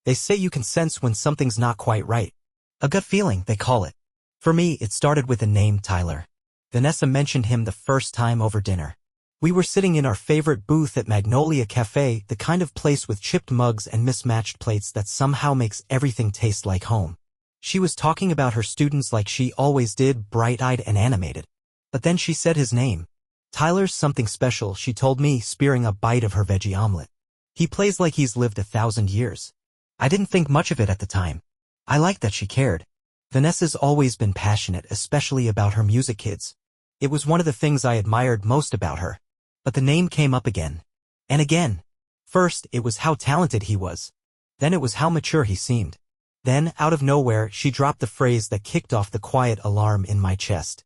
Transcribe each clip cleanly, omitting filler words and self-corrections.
They say you can sense when something's not quite right. A gut feeling, they call it. For me, it started with the name Tyler. Vanessa mentioned him the first time over dinner. We were sitting in our favorite booth at Magnolia Cafe, the kind of place with chipped mugs and mismatched plates that somehow makes everything taste like home. She was talking about her students like she always did, bright-eyed and animated. But then she said his name. Tyler's something special, she told me, spearing a bite of her veggie omelet. He plays like he's lived 1,000 years. I didn't think much of it at the time. I liked that she cared. Vanessa's always been passionate, especially about her music kids. It was one of the things I admired most about her. But the name came up again. And again. First, it was how talented he was. Then it was how mature he seemed. Then, out of nowhere, she dropped the phrase that kicked off the quiet alarm in my chest.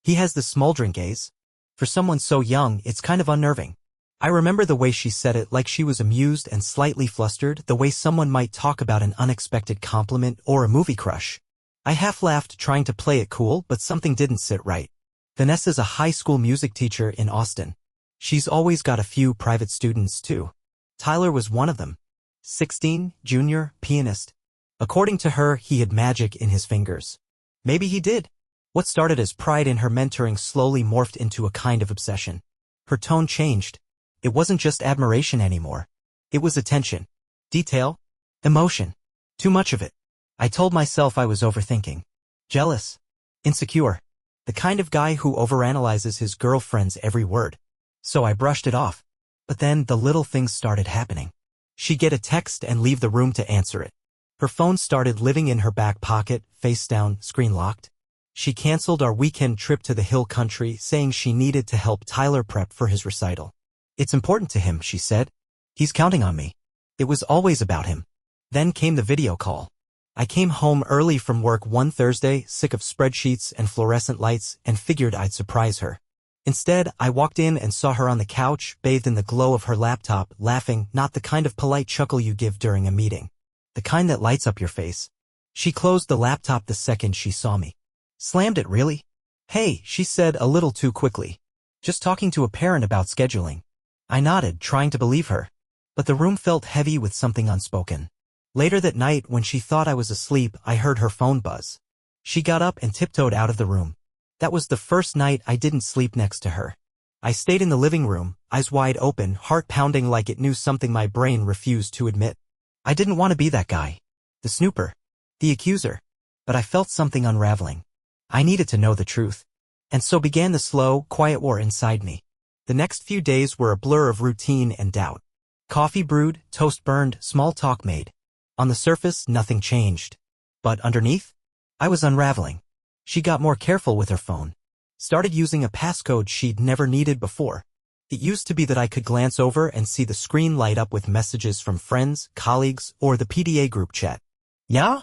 He has the smoldering gaze. For someone so young, it's kind of unnerving. I remember the way she said it, like she was amused and slightly flustered, the way someone might talk about an unexpected compliment or a movie crush. I half laughed, trying to play it cool, but something didn't sit right. Vanessa's a high school music teacher in Austin. She's always got a few private students, too. Tyler was one of them. 16, junior, pianist. According to her, he had magic in his fingers. Maybe he did. What started as pride in her mentoring slowly morphed into a kind of obsession. Her tone changed. It wasn't just admiration anymore. It was attention. Detail. Emotion. Too much of it. I told myself I was overthinking. Jealous. Insecure. The kind of guy who overanalyzes his girlfriend's every word. So I brushed it off. But then the little things started happening. She'd get a text and leave the room to answer it. Her phone started living in her back pocket, face down, screen locked. She canceled our weekend trip to the hill country, saying she needed to help Tyler prep for his recital. It's important to him, she said. He's counting on me. It was always about him. Then came the video call. I came home early from work one Thursday, sick of spreadsheets and fluorescent lights, and figured I'd surprise her. Instead, I walked in and saw her on the couch, bathed in the glow of her laptop, laughing, not the kind of polite chuckle you give during a meeting. The kind that lights up your face. She closed the laptop the second she saw me. Slammed it, really? Hey, she said a little too quickly. Just talking to a parent about scheduling. I nodded, trying to believe her. But the room felt heavy with something unspoken. Later that night, when she thought I was asleep, I heard her phone buzz. She got up and tiptoed out of the room. That was the first night I didn't sleep next to her. I stayed in the living room, eyes wide open, heart pounding like it knew something my brain refused to admit. I didn't want to be that guy. The snooper. The accuser. But I felt something unraveling. I needed to know the truth. And so began the slow, quiet war inside me. The next few days were a blur of routine and doubt. Coffee brewed, toast burned, small talk made. On the surface, nothing changed. But underneath? I was unraveling. She got more careful with her phone. Started using a passcode she'd never needed before. It used to be that I could glance over and see the screen light up with messages from friends, colleagues, or the PDA group chat. Yeah?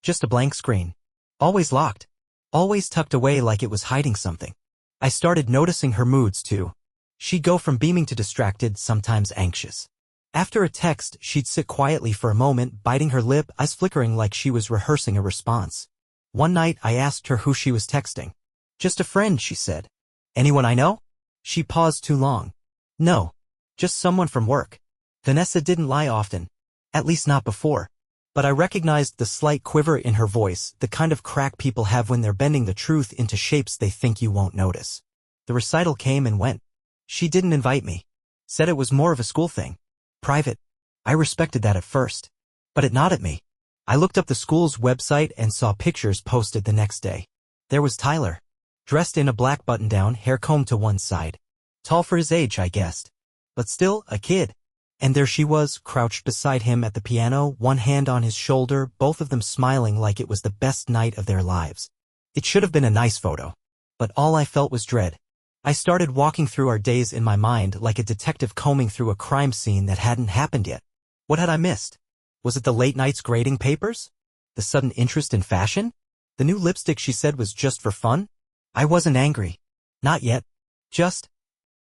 Just a blank screen. Always locked. Always tucked away like it was hiding something. I started noticing her moods too. She'd go from beaming to distracted, sometimes anxious. After a text, she'd sit quietly for a moment, biting her lip, eyes flickering like she was rehearsing a response. One night, I asked her who she was texting. Just a friend, she said. Anyone I know? She paused too long. No. Just someone from work. Vanessa didn't lie often. At least not before. But I recognized the slight quiver in her voice, the kind of crack people have when they're bending the truth into shapes they think you won't notice. The recital came and went. She didn't invite me. Said it was more of a school thing. Private. I respected that at first. But it gnawed at me. I looked up the school's website and saw pictures posted the next day. There was Tyler. Dressed in a black button-down, hair combed to one side. Tall for his age, I guessed. But still, a kid. And there she was, crouched beside him at the piano, one hand on his shoulder, both of them smiling like it was the best night of their lives. It should have been a nice photo. But all I felt was dread. I started walking through our days in my mind like a detective combing through a crime scene that hadn't happened yet. What had I missed? Was it the late nights grading papers? The sudden interest in fashion? The new lipstick she said was just for fun? I wasn't angry. Not yet. Just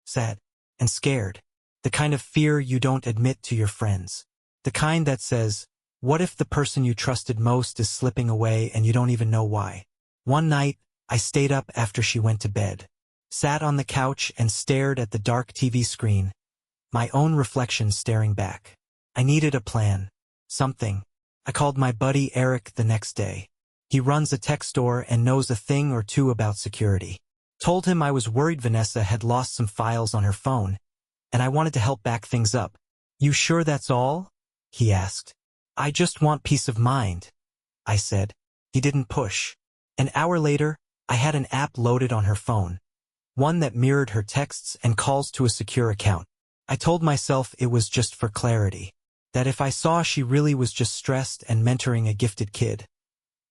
sad and scared. The kind of fear you don't admit to your friends. The kind that says, what if the person you trusted most is slipping away and you don't even know why? One night, I stayed up after she went to bed. Sat on the couch and stared at the dark TV screen. My own reflection staring back. I needed a plan. Something. I called my buddy Eric the next day. He runs a tech store and knows a thing or two about security. Told him I was worried Vanessa had lost some files on her phone, and I wanted to help back things up. "You sure that's all?" he asked. "I just want peace of mind," I said. He didn't push. An hour later, I had an app loaded on her phone, one that mirrored her texts and calls to a secure account. I told myself it was just for clarity, that if I saw she really was just stressed and mentoring a gifted kid,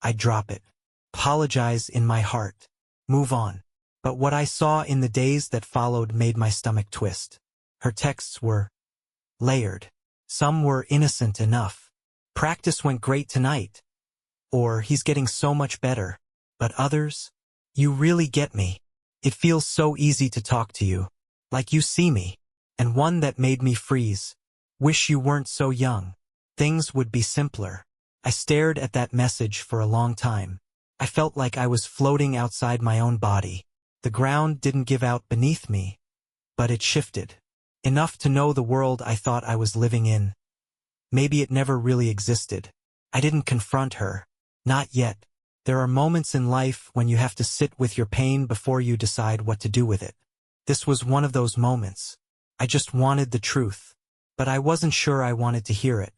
I'd drop it, apologize in my heart, move on. But what I saw in the days that followed made my stomach twist. Her texts were layered. Some were innocent enough. "Practice went great tonight," or "He's getting so much better." But others, "You really get me. It feels so easy to talk to you. Like you see me." And one that made me freeze. "Wish you weren't so young. Things would be simpler." I stared at that message for a long time. I felt like I was floating outside my own body. The ground didn't give out beneath me, but it shifted. Enough to know the world I thought I was living in. Maybe it never really existed. I didn't confront her. Not yet. There are moments in life when you have to sit with your pain before you decide what to do with it. This was one of those moments. I just wanted the truth, but I wasn't sure I wanted to hear it.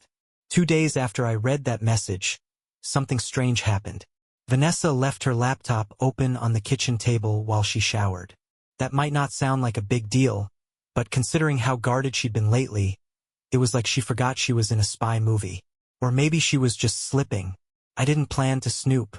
2 days after I read that message, something strange happened. Vanessa left her laptop open on the kitchen table while she showered. That might not sound like a big deal, but considering how guarded she'd been lately, it was like she forgot she was in a spy movie. Or maybe she was just slipping. I didn't plan to snoop.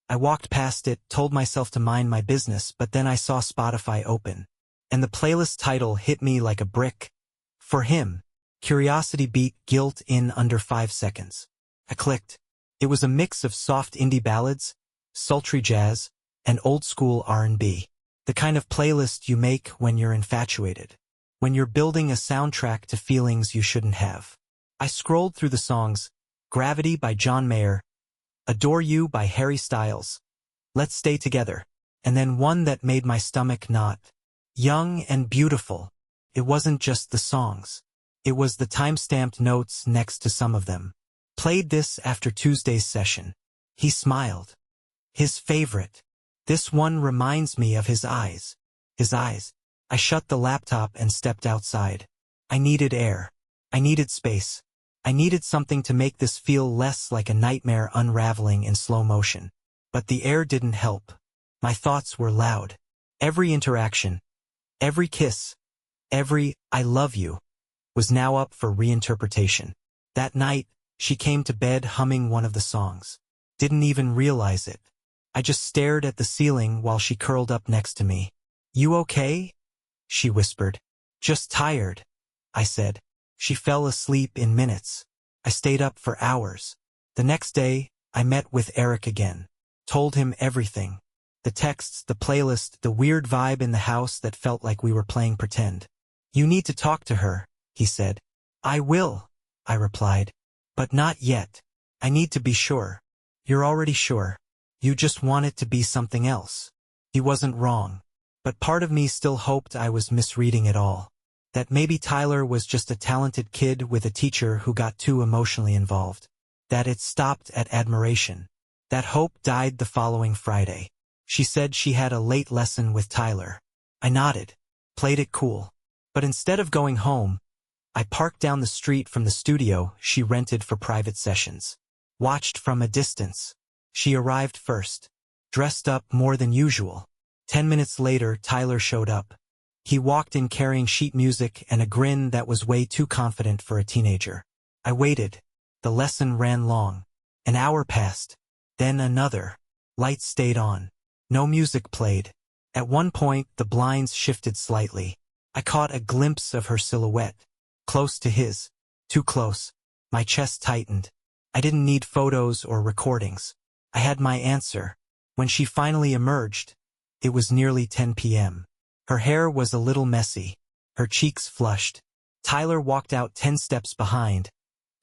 I walked past it, told myself to mind my business, but then I saw Spotify open. And the playlist title hit me like a brick. For him, Curiosity beat Guilt in under 5 seconds. I clicked. It was a mix of soft indie ballads, sultry jazz, and old-school R&B. The kind of playlist you make when you're infatuated. When you're building a soundtrack to feelings you shouldn't have. I scrolled through the songs: Gravity by John Mayer, Adore You by Harry Styles, Let's Stay Together, and then one that made my stomach knot. Young and Beautiful. It wasn't just the songs. It was the time-stamped notes next to some of them. Played this after Tuesday's session. He smiled. His favorite. This one reminds me of his eyes. His eyes. I shut the laptop and stepped outside. I needed air. I needed space. I needed something to make this feel less like a nightmare unraveling in slow motion. But the air didn't help. My thoughts were loud. Every interaction, every kiss, every "I love you" was now up for reinterpretation. That night, she came to bed humming one of the songs. Didn't even realize it. I just stared at the ceiling while she curled up next to me. "You okay?" she whispered. "Just tired," I said. She fell asleep in minutes. I stayed up for hours. The next day, I met with Eric again. Told him everything. The texts, the playlist, the weird vibe in the house that felt like we were playing pretend. "You need to talk to her," he said. "I will," I replied. "But not yet. I need to be sure." "You're already sure. You just want it to be something else." He wasn't wrong. But part of me still hoped I was misreading it all. That maybe Tyler was just a talented kid with a teacher who got too emotionally involved. That it stopped at admiration. That hope died the following Friday. She said she had a late lesson with Tyler. I nodded. Played it cool. But instead of going home, I parked down the street from the studio she rented for private sessions. Watched from a distance. She arrived first. Dressed up more than usual. 10 minutes later, Tyler showed up. He walked in carrying sheet music and a grin that was way too confident for a teenager. I waited. The lesson ran long. An hour passed. Then another. Lights stayed on. No music played. At one point, the blinds shifted slightly. I caught a glimpse of her silhouette. Close to his. Too close. My chest tightened. I didn't need photos or recordings. I had my answer. When she finally emerged, it was nearly 10 p.m. Her hair was a little messy. Her cheeks flushed. Tyler walked out 10 steps behind,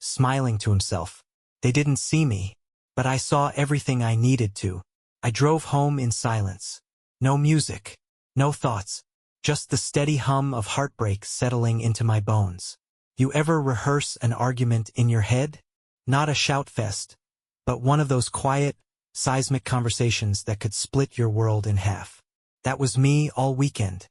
smiling to himself. They didn't see me, but I saw everything I needed to. I drove home in silence. No music. No thoughts. Just the steady hum of heartbreak settling into my bones. You ever rehearse an argument in your head? Not a shout fest, but one of those quiet, seismic conversations that could split your world in half. That was me all weekend.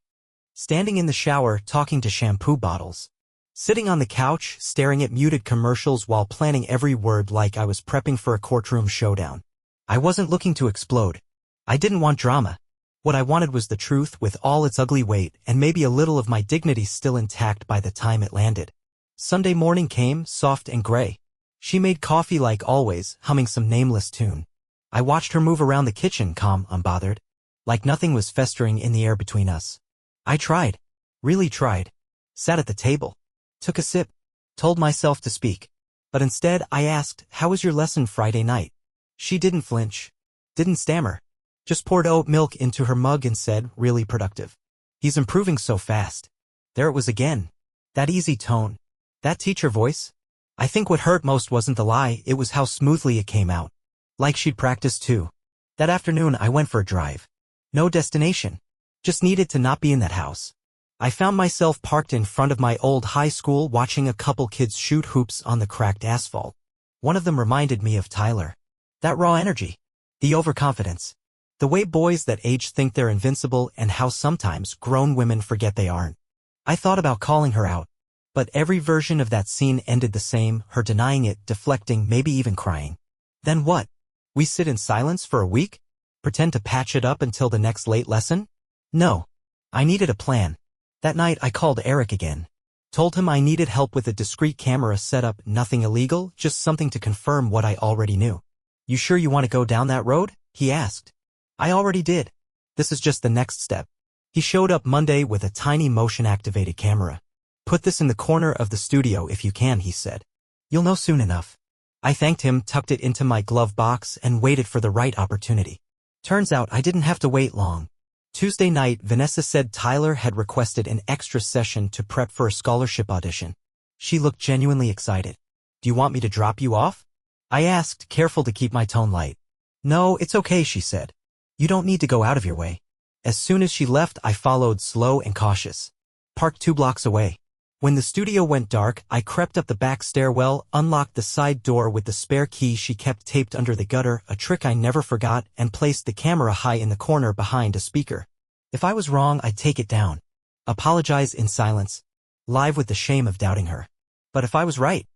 Standing in the shower talking to shampoo bottles. Sitting on the couch staring at muted commercials while planning every word like I was prepping for a courtroom showdown. I wasn't looking to explode. I didn't want drama. What I wanted was the truth with all its ugly weight and maybe a little of my dignity still intact by the time it landed. Sunday morning came, soft and gray. She made coffee like always, humming some nameless tune. I watched her move around the kitchen, calm, unbothered, like nothing was festering in the air between us. I tried. Really tried. Sat at the table. Took a sip. Told myself to speak. But instead I asked, "How was your lesson Friday night?" She didn't flinch. Didn't stammer. Just poured oat milk into her mug and said, "Really productive. He's improving so fast." There it was again. That easy tone. That teacher voice. I think what hurt most wasn't the lie, it was how smoothly it came out. Like she'd practiced too. That afternoon I went for a drive. No destination. Just needed to not be in that house. I found myself parked in front of my old high school watching a couple kids shoot hoops on the cracked asphalt. One of them reminded me of Tyler. That raw energy. The overconfidence. The way boys that age think they're invincible and how sometimes grown women forget they aren't. I thought about calling her out. But every version of that scene ended the same, her denying it, deflecting, maybe even crying. Then what? We sit in silence for a week? Pretend to patch it up until the next late lesson? No. I needed a plan. That night I called Eric again. Told him I needed help with a discreet camera setup, nothing illegal, just something to confirm what I already knew. "You sure you want to go down that road?" he asked. I already did. This is just the next step. He showed up Monday with a tiny motion-activated camera. "Put this in the corner of the studio if you can," he said. "You'll know soon enough." I thanked him, tucked it into my glove box, and waited for the right opportunity. Turns out I didn't have to wait long. Tuesday night, Vanessa said Tyler had requested an extra session to prep for a scholarship audition. She looked genuinely excited. "Do you want me to drop you off?" I asked, careful to keep my tone light. "No, it's okay," she said. "You don't need to go out of your way." As soon as she left, I followed, slow and cautious. Parked 2 blocks away. When the studio went dark, I crept up the back stairwell, unlocked the side door with the spare key she kept taped under the gutter, a trick I never forgot, and placed the camera high in the corner behind a speaker. If I was wrong, I'd take it down. Apologize in silence. Live with the shame of doubting her. But if I was right?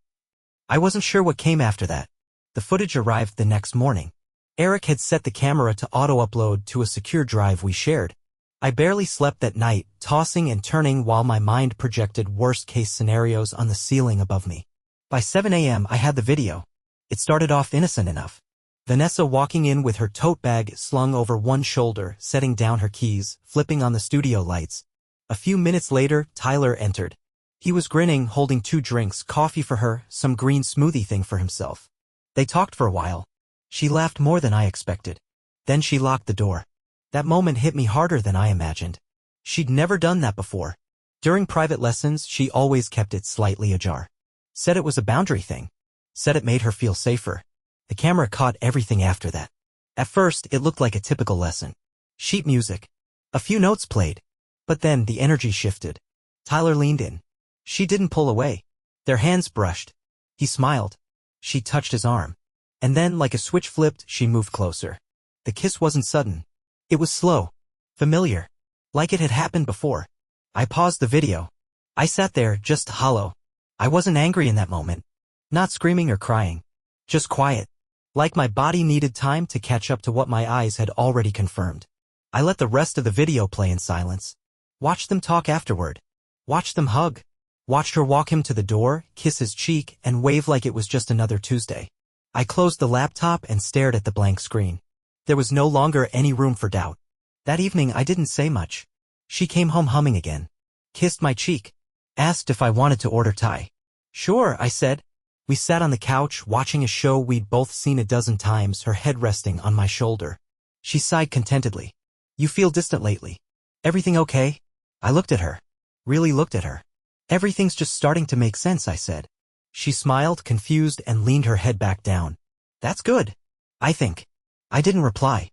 I wasn't sure what came after that. The footage arrived the next morning. Eric had set the camera to auto-upload to a secure drive we shared. I barely slept that night, tossing and turning while my mind projected worst-case scenarios on the ceiling above me. By 7 a.m. I had the video. It started off innocent enough. Vanessa walking in with her tote bag slung over one shoulder, setting down her keys, flipping on the studio lights. A few minutes later, Tyler entered. He was grinning, holding 2 drinks, coffee for her, some green smoothie thing for himself. They talked for a while. She laughed more than I expected. Then she locked the door. That moment hit me harder than I imagined. She'd never done that before. During private lessons, she always kept it slightly ajar. Said it was a boundary thing. Said it made her feel safer. The camera caught everything after that. At first, it looked like a typical lesson. Sheet music. A few notes played. But then the energy shifted. Tyler leaned in. She didn't pull away. Their hands brushed. He smiled. She touched his arm. And then, like a switch flipped, she moved closer. The kiss wasn't sudden. It was slow. Familiar. Like it had happened before. I paused the video. I sat there, just hollow. I wasn't angry in that moment. Not screaming or crying. Just quiet. Like my body needed time to catch up to what my eyes had already confirmed. I let the rest of the video play in silence. Watched them talk afterward. Watched them hug. Watched her walk him to the door, kiss his cheek, and wave like it was just another Tuesday. I closed the laptop and stared at the blank screen. There was no longer any room for doubt. That evening I didn't say much. She came home humming again. Kissed my cheek. Asked if I wanted to order Thai. "Sure," I said. We sat on the couch, watching a show we'd both seen a dozen times, her head resting on my shoulder. She sighed contentedly. "You feel distant lately. Everything okay?" I looked at her. Really looked at her. "Everything's just starting to make sense," I said. She smiled, confused, and leaned her head back down. "That's good. I think." I didn't reply.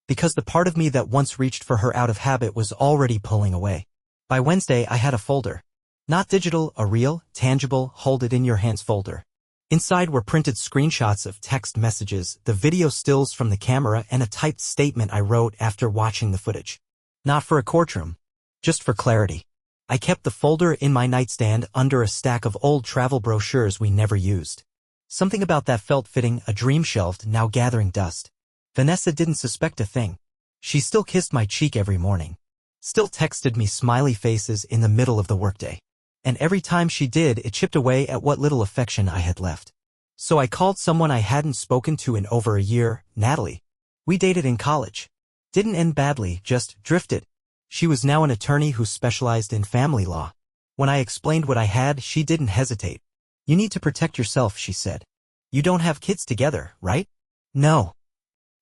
Because the part of me that once reached for her out of habit was already pulling away. By Wednesday I had a folder. Not digital, a real, tangible, hold it in your hands folder. Inside were printed screenshots of text messages, the video stills from the camera, and a typed statement I wrote after watching the footage. Not for a courtroom. Just for clarity. I kept the folder in my nightstand under a stack of old travel brochures we never used. Something about that felt fitting, a dream shelved, now gathering dust. Vanessa didn't suspect a thing. She still kissed my cheek every morning. Still texted me smiley faces in the middle of the workday. And every time she did, it chipped away at what little affection I had left. So I called someone I hadn't spoken to in over a year, Natalie. We dated in college. Didn't end badly, just drifted. She was now an attorney who specialized in family law. When I explained what I had, she didn't hesitate. You need to protect yourself, she said. You don't have kids together, right? No.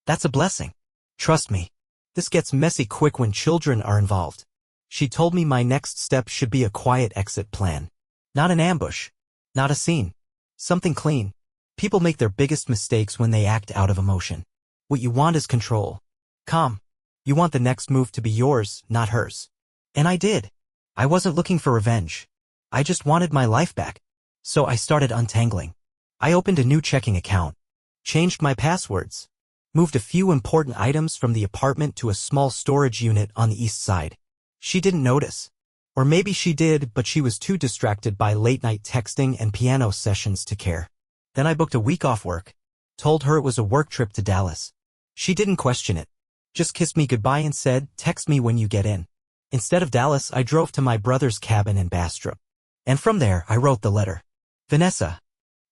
That's a blessing. Trust me. This gets messy quick when children are involved. She told me my next step should be a quiet exit plan. Not an ambush. Not a scene. Something clean. People make their biggest mistakes when they act out of emotion. What you want is control. Calm. You want the next move to be yours, not hers. And I did. I wasn't looking for revenge. I just wanted my life back. So I started untangling. I opened a new checking account. Changed my passwords. Moved a few important items from the apartment to a small storage unit on the east side. She didn't notice. Or maybe she did, but she was too distracted by late-night texting and piano sessions to care. Then I booked a week off work. Told her it was a work trip to Dallas. She didn't question it. Just kissed me goodbye and said, text me when you get in. Instead of Dallas, I drove to my brother's cabin in Bastrop. And from there, I wrote the letter. Vanessa,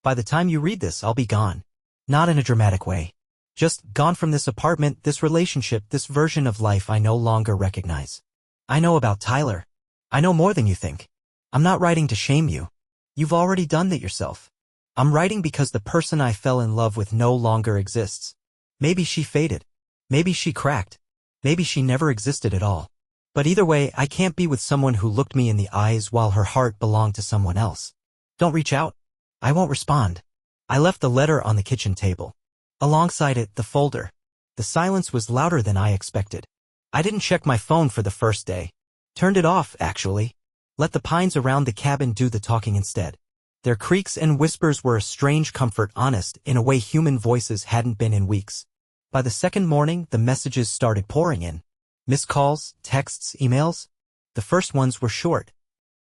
by the time you read this, I'll be gone. Not in a dramatic way. Just gone from this apartment, this relationship, this version of life I no longer recognize. I know about Tyler. I know more than you think. I'm not writing to shame you. You've already done that yourself. I'm writing because the person I fell in love with no longer exists. Maybe she faded. Maybe she cracked. Maybe she never existed at all. But either way, I can't be with someone who looked me in the eyes while her heart belonged to someone else. Don't reach out. I won't respond. I left the letter on the kitchen table. Alongside it, the folder. The silence was louder than I expected. I didn't check my phone for the first day. Turned it off, actually. Let the pines around the cabin do the talking instead. Their creaks and whispers were a strange comfort, honest, in a way human voices hadn't been in weeks. By the second morning, the messages started pouring in. Missed calls, texts, emails. The first ones were short.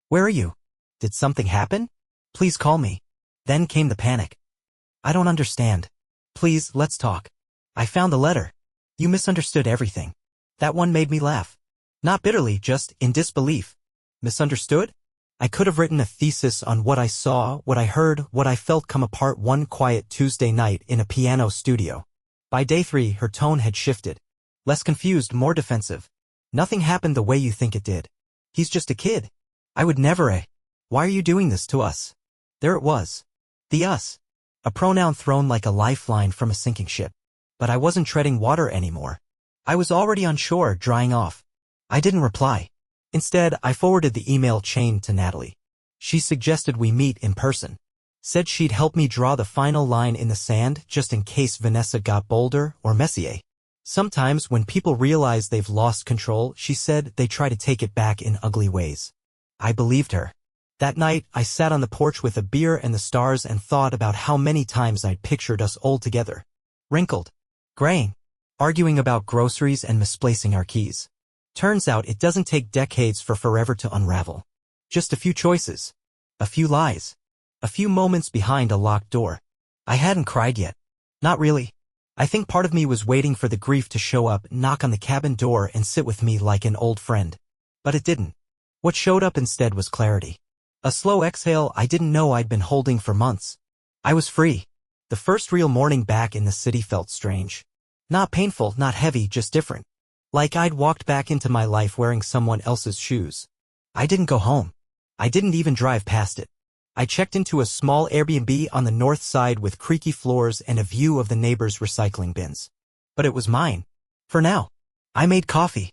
Where are you? Did something happen? Please call me. Then came the panic. I don't understand. Please, let's talk. I found the letter. You misunderstood everything. That one made me laugh. Not bitterly, just in disbelief. Misunderstood? I could have written a thesis on what I saw, what I heard, what I felt come apart one quiet Tuesday night in a piano studio. By day 3, her tone had shifted. Less confused, more defensive. Nothing happened the way you think it did. He's just a kid. I would never. Why are you doing this to us? There it was. The us. A pronoun thrown like a lifeline from a sinking ship. But I wasn't treading water anymore. I was already on shore, drying off. I didn't reply. Instead, I forwarded the email chain to Natalie. She suggested we meet in person. Said she'd help me draw the final line in the sand just in case Vanessa got bolder or messier. Sometimes when people realize they've lost control, she said, they try to take it back in ugly ways. I believed her. That night, I sat on the porch with a beer and the stars and thought about how many times I'd pictured us old together. Wrinkled. Graying. Arguing about groceries and misplacing our keys. Turns out it doesn't take decades for forever to unravel. Just a few choices. A few lies. A few moments behind a locked door. I hadn't cried yet. Not really. I think part of me was waiting for the grief to show up, knock on the cabin door and sit with me like an old friend. But it didn't. What showed up instead was clarity. A slow exhale I didn't know I'd been holding for months. I was free. The first real morning back in the city felt strange. Not painful, not heavy, just different. Like I'd walked back into my life wearing someone else's shoes. I didn't go home. I didn't even drive past it. I checked into a small Airbnb on the north side with creaky floors and a view of the neighbors' recycling bins. But it was mine. For now. I made coffee.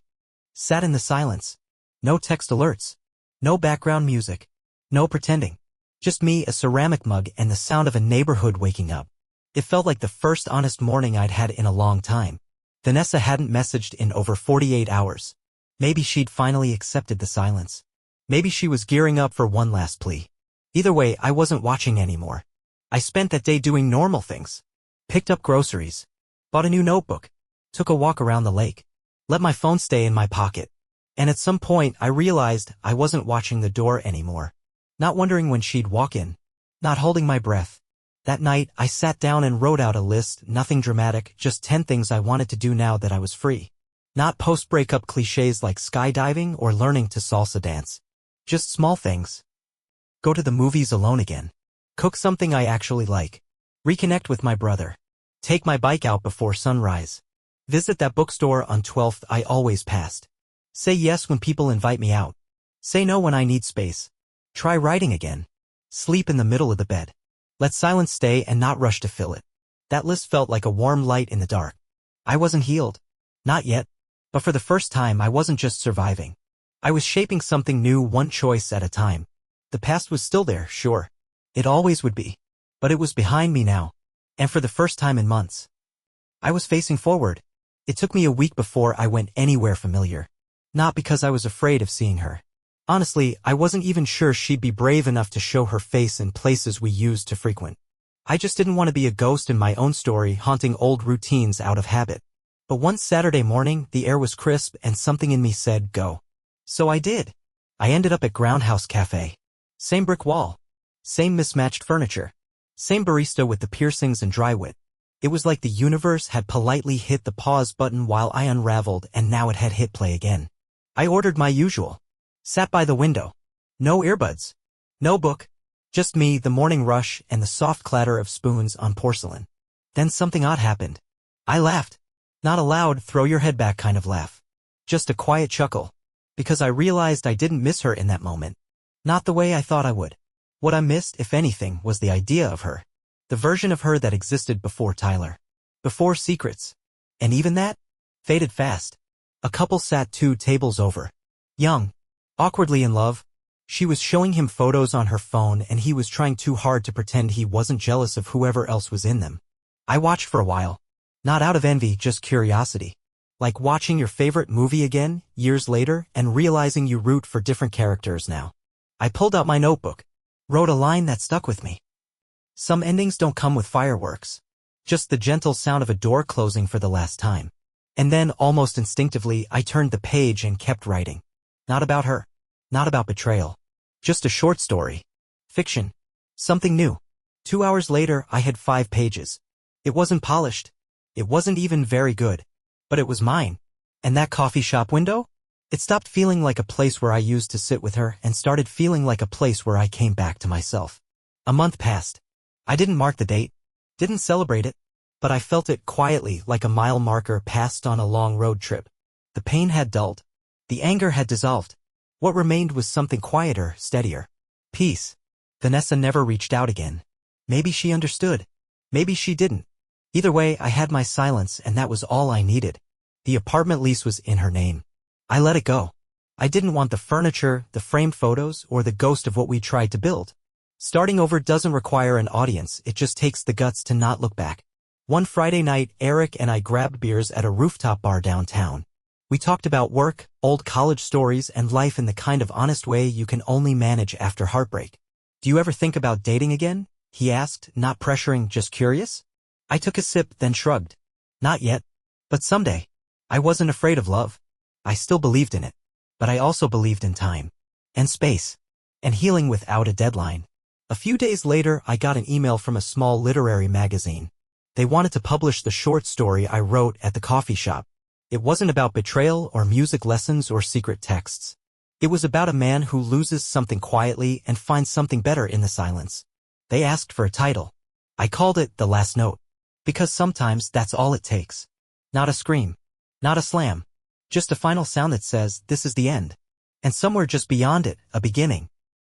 Sat in the silence. No text alerts. No background music. No pretending. Just me, a ceramic mug, and the sound of a neighborhood waking up. It felt like the first honest morning I'd had in a long time. Vanessa hadn't messaged in over 48 hours. Maybe she'd finally accepted the silence. Maybe she was gearing up for one last plea. Either way, I wasn't watching anymore. I spent that day doing normal things. Picked up groceries. Bought a new notebook. Took a walk around the lake. Let my phone stay in my pocket. And at some point, I realized I wasn't watching the door anymore. Not wondering when she'd walk in. Not holding my breath. That night, I sat down and wrote out a list, nothing dramatic, just 10 things I wanted to do now that I was free. Not post-breakup cliches like skydiving or learning to salsa dance. Just small things. Go to the movies alone again. Cook something I actually like. Reconnect with my brother. Take my bike out before sunrise. Visit that bookstore on 12th I always passed. Say yes when people invite me out. Say no when I need space. Try writing again. Sleep in the middle of the bed. Let silence stay and not rush to fill it. That list felt like a warm light in the dark. I wasn't healed. Not yet. But for the first time I wasn't just surviving. I was shaping something new, one choice at a time. The past was still there, sure. It always would be. But it was behind me now. And for the first time in months, I was facing forward. It took me a week before I went anywhere familiar. Not because I was afraid of seeing her. Honestly, I wasn't even sure she'd be brave enough to show her face in places we used to frequent. I just didn't want to be a ghost in my own story, haunting old routines out of habit. But one Saturday morning, the air was crisp and something in me said, go. So I did. I ended up at Groundhouse Cafe. Same brick wall. Same mismatched furniture. Same barista with the piercings and dry wit. It was like the universe had politely hit the pause button while I unraveled, and now it had hit play again. I ordered my usual. Sat by the window. No earbuds. No book. Just me, the morning rush, and the soft clatter of spoons on porcelain. Then something odd happened. I laughed. Not a loud, throw your head back kind of laugh. Just a quiet chuckle. Because I realized I didn't miss her in that moment. Not the way I thought I would. What I missed, if anything, was the idea of her. The version of her that existed before Tyler. Before secrets. And even that? Faded fast. A couple sat 2 tables over. Young. Awkwardly in love. She was showing him photos on her phone and he was trying too hard to pretend he wasn't jealous of whoever else was in them. I watched for a while. Not out of envy, just curiosity. Like watching your favorite movie again, years later, and realizing you root for different characters now. I pulled out my notebook. Wrote a line that stuck with me. Some endings don't come with fireworks. Just the gentle sound of a door closing for the last time. And then, almost instinctively, I turned the page and kept writing. Not about her. Not about betrayal. Just a short story. Fiction. Something new. 2 hours later, I had 5 pages. It wasn't polished. It wasn't even very good. But it was mine. And that coffee shop window? It stopped feeling like a place where I used to sit with her and started feeling like a place where I came back to myself. A month passed. I didn't mark the date. Didn't celebrate it. But I felt it quietly, like a mile marker passed on a long road trip. The pain had dulled. The anger had dissolved. What remained was something quieter, steadier. Peace. Vanessa never reached out again. Maybe she understood. Maybe she didn't. Either way, I had my silence and that was all I needed. The apartment lease was in her name. I let it go. I didn't want the furniture, the framed photos, or the ghost of what we tried to build. Starting over doesn't require an audience, it just takes the guts to not look back. One Friday night, Eric and I grabbed beers at a rooftop bar downtown. We talked about work, old college stories, and life in the kind of honest way you can only manage after heartbreak. Do you ever think about dating again? He asked, not pressuring, just curious. I took a sip, then shrugged. Not yet. But someday. I wasn't afraid of love. I still believed in it. But I also believed in time. And space. And healing without a deadline. A few days later, I got an email from a small literary magazine. They wanted to publish the short story I wrote at the coffee shop. It wasn't about betrayal or music lessons or secret texts. It was about a man who loses something quietly and finds something better in the silence. They asked for a title. I called it The Last Note. Because sometimes that's all it takes. Not a scream. Not a slam. Just a final sound that says, this is the end. And somewhere just beyond it, a beginning.